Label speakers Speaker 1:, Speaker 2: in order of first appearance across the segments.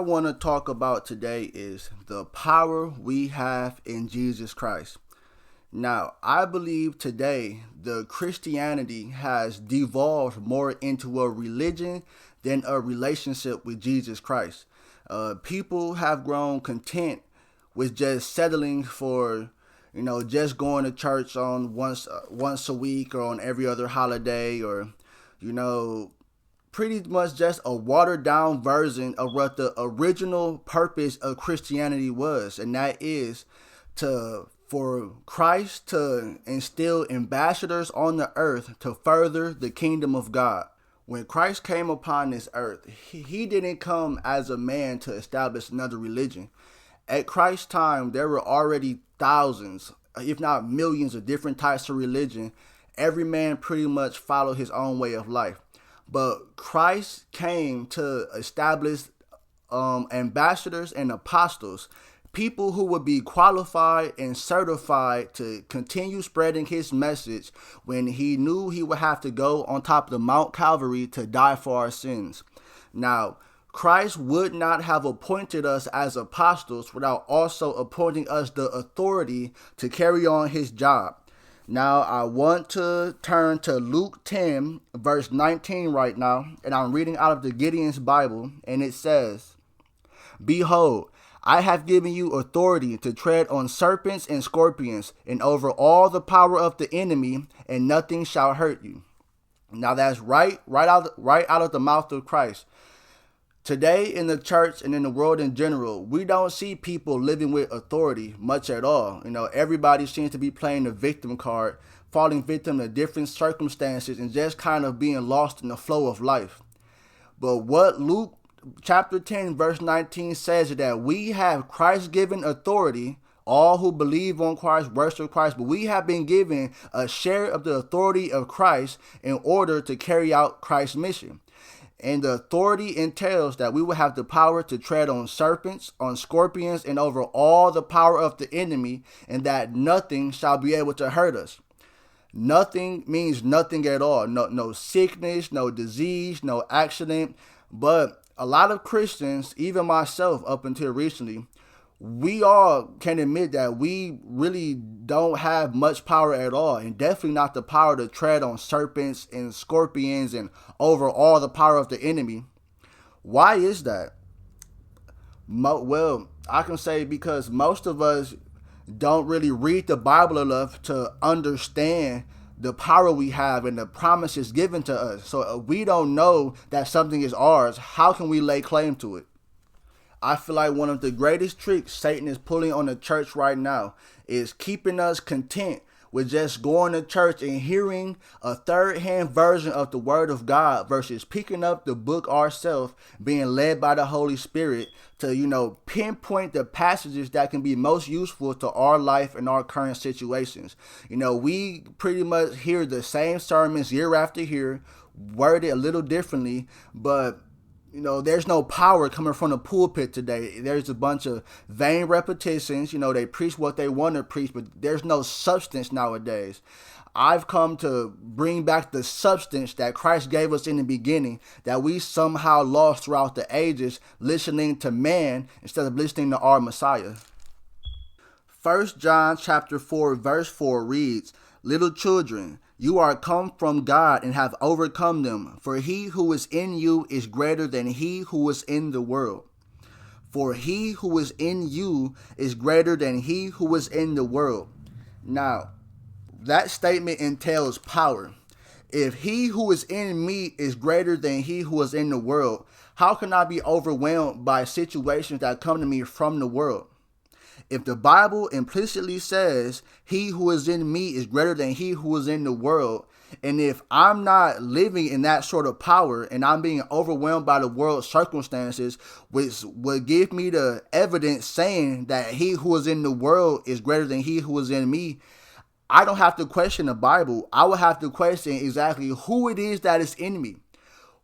Speaker 1: want to talk about today is the power we have in Jesus Christ. Now, I believe today the Christianity has devolved more into a religion than a relationship with Jesus Christ. People have grown content with just settling for, just going to church on once a week or on every other holiday, or, pretty much just a watered down version of what the original purpose of Christianity was, and that is for Christ to instill ambassadors on the earth to further the kingdom of God. When Christ came upon this earth, he didn't come as a man to establish another religion. At Christ's time, there were already thousands, if not millions, of different types of religion. Every man pretty much followed his own way of life. But Christ came to establish ambassadors and apostles, people who would be qualified and certified to continue spreading his message when he knew he would have to go on top of the Mount Calvary to die for our sins. Now, Christ would not have appointed us as apostles without also appointing us the authority to carry on his job. Now, I want to turn to Luke 10, verse 19 right now, and I'm reading out of the Gideon's Bible, and it says, "Behold, I have given you authority to tread on serpents and scorpions, and over all the power of the enemy, and nothing shall hurt you." Now, that's right out of the mouth of Christ. Today in the church and in the world in general, we don't see people living with authority much at all. Everybody seems to be playing the victim card, falling victim to different circumstances and just kind of being lost in the flow of life. But what Luke chapter 10 verse 19 says is that we have Christ-given authority. All who believe on Christ, worship Christ, but we have been given a share of the authority of Christ in order to carry out Christ's mission. And the authority entails that we will have the power to tread on serpents, on scorpions, and over all the power of the enemy, and that nothing shall be able to hurt us. Nothing means nothing at all. No sickness, no disease, no accident. But a lot of Christians, even myself up until recently, we all can admit that we really don't have much power at all, and definitely not the power to tread on serpents and scorpions and over all the power of the enemy. Why is that? Well, I can say because most of us don't really read the Bible enough to understand the power we have and the promises given to us. So if we don't know that something is ours, how can we lay claim to it? I feel like one of the greatest tricks Satan is pulling on the church right now is keeping us content with just going to church and hearing a third-hand version of the Word of God versus picking up the book ourselves, being led by the Holy Spirit to, pinpoint the passages that can be most useful to our life and our current situations. We pretty much hear the same sermons year after year, worded a little differently, but there's no power coming from the pulpit today. There's a bunch of vain repetitions. They preach what they want to preach, but there's no substance nowadays. I've come to bring back the substance that Christ gave us in the beginning, that we somehow lost throughout the ages, listening to man instead of listening to our Messiah. 1 John chapter 4, verse 4 reads, "Little children, you are come from God and have overcome them, for he who is in you is greater than he who is in the world." For he who is in you is greater than he who is in the world. Now, that statement entails power. If he who is in me is greater than he who is in the world, how can I be overwhelmed by situations that come to me from the world? If the Bible implicitly says he who is in me is greater than he who is in the world, and if I'm not living in that sort of power and I'm being overwhelmed by the world's circumstances, which would give me the evidence saying that he who is in the world is greater than he who is in me, I don't have to question the Bible. I would have to question exactly who it is that is in me.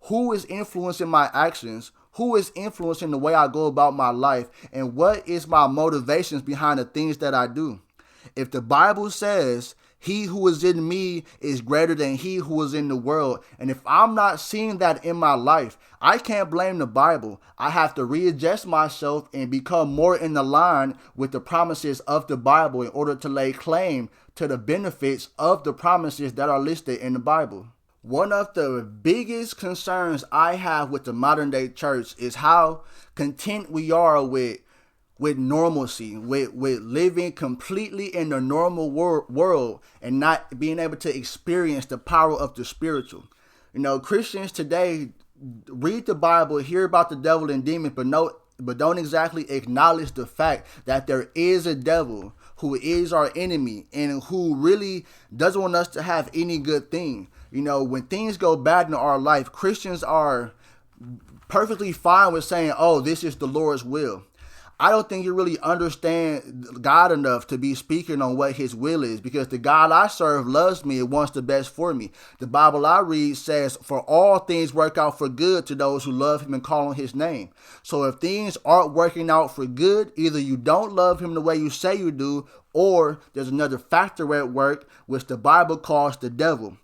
Speaker 1: Who is influencing my actions? Who is influencing the way I go about my life? And what is my motivations behind the things that I do? If the Bible says He who is in me is greater than he who is in the world. And if I'm not seeing that in my life, I can't blame the Bible. I have to readjust myself and become more in the line with the promises of the Bible in order to lay claim to the benefits of the promises that are listed in the Bible. One of the biggest concerns I have with the modern day church is how content we are with normalcy, with living completely in the normal world and not being able to experience the power of the spiritual. You know, Christians today read the Bible, hear about the devil and demons, but don't exactly acknowledge the fact that there is a devil who is our enemy and who really doesn't want us to have any good thing. You know, when things go bad in our life, Christians are perfectly fine with saying, oh, this is the Lord's will. I don't think you really understand God enough to be speaking on what his will is, because the God I serve loves me and wants the best for me. The Bible I read says, for all things work out for good to those who love him and call on his name. So if things aren't working out for good, either you don't love him the way you say you do, or there's another factor at work, which the Bible calls the devil.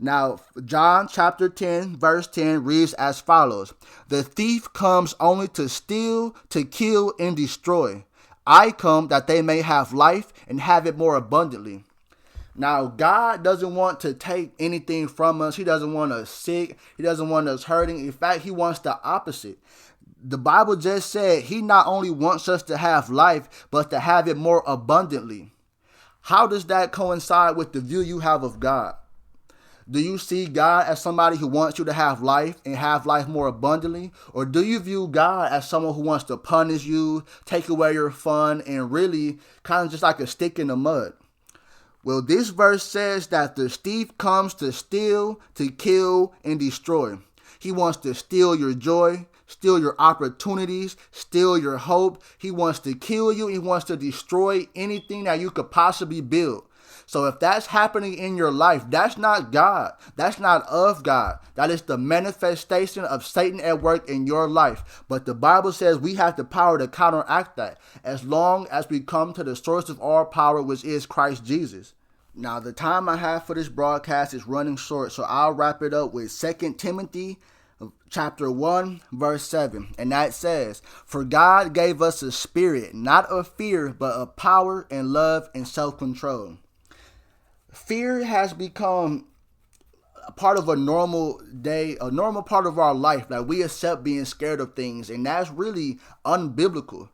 Speaker 1: Now, John chapter 10, verse 10 reads as follows. The thief comes only to steal, to kill, and destroy. I come that they may have life and have it more abundantly. Now, God doesn't want to take anything from us. He doesn't want us sick. He doesn't want us hurting. In fact, he wants the opposite. The Bible just said he not only wants us to have life, but to have it more abundantly. How does that coincide with the view you have of God? Do you see God as somebody who wants you to have life and have life more abundantly? Or do you view God as someone who wants to punish you, take away your fun, and really kind of just like a stick in the mud? Well, this verse says that the thief comes to steal, to kill, and destroy. He wants to steal your joy, steal your opportunities, steal your hope. He wants to kill you. He wants to destroy anything that you could possibly build. So if that's happening in your life, that's not God. That's not of God. That is the manifestation of Satan at work in your life. But the Bible says we have the power to counteract that as long as we come to the source of all power, which is Christ Jesus. Now, the time I have for this broadcast is running short, so I'll wrap it up with 2 Timothy chapter 1, verse 7. And that says, for God gave us a spirit, not of fear, but of power and love and self-control. Fear has become a part of a normal day, a normal part of our life. Like, we accept being scared of things, and that's really unbiblical.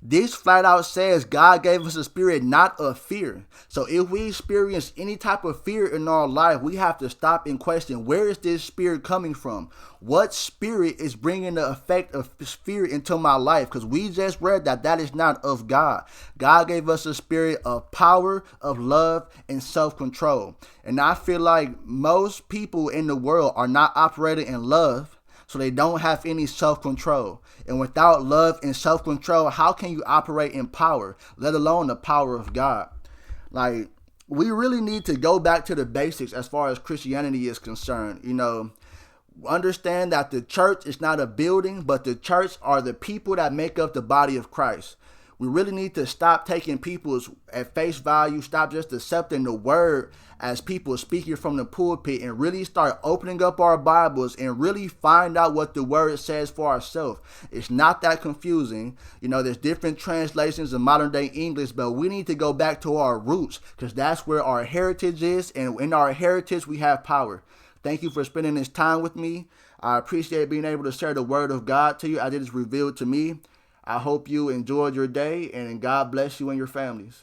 Speaker 1: This flat out says God gave us a spirit not of fear. So if we experience any type of fear in our life, we have to stop and question, where is this spirit coming from? What spirit is bringing the effect of fear into my life? Because we just read that that is not of God. God gave us a spirit of power, of love, and self-control. And I feel like most people in the world are not operating in love, so they don't have any self-control. And without love and self-control, how can you operate in power, let alone the power of God? Like, we really need to go back to the basics as far as Christianity is concerned. You know, understand that the church is not a building, but the church are the people that make up the body of Christ. We really need to stop taking people at face value, stop just accepting the word as people speaking from the pulpit, and really start opening up our Bibles and really find out what the word says for ourselves. It's not that confusing. You know, there's different translations in modern day English, but we need to go back to our roots, because that's where our heritage is, and in our heritage we have power. Thank you for spending this time with me. I appreciate being able to share the word of God to you as it is revealed to me. I hope you enjoyed your day, and God bless you and your families.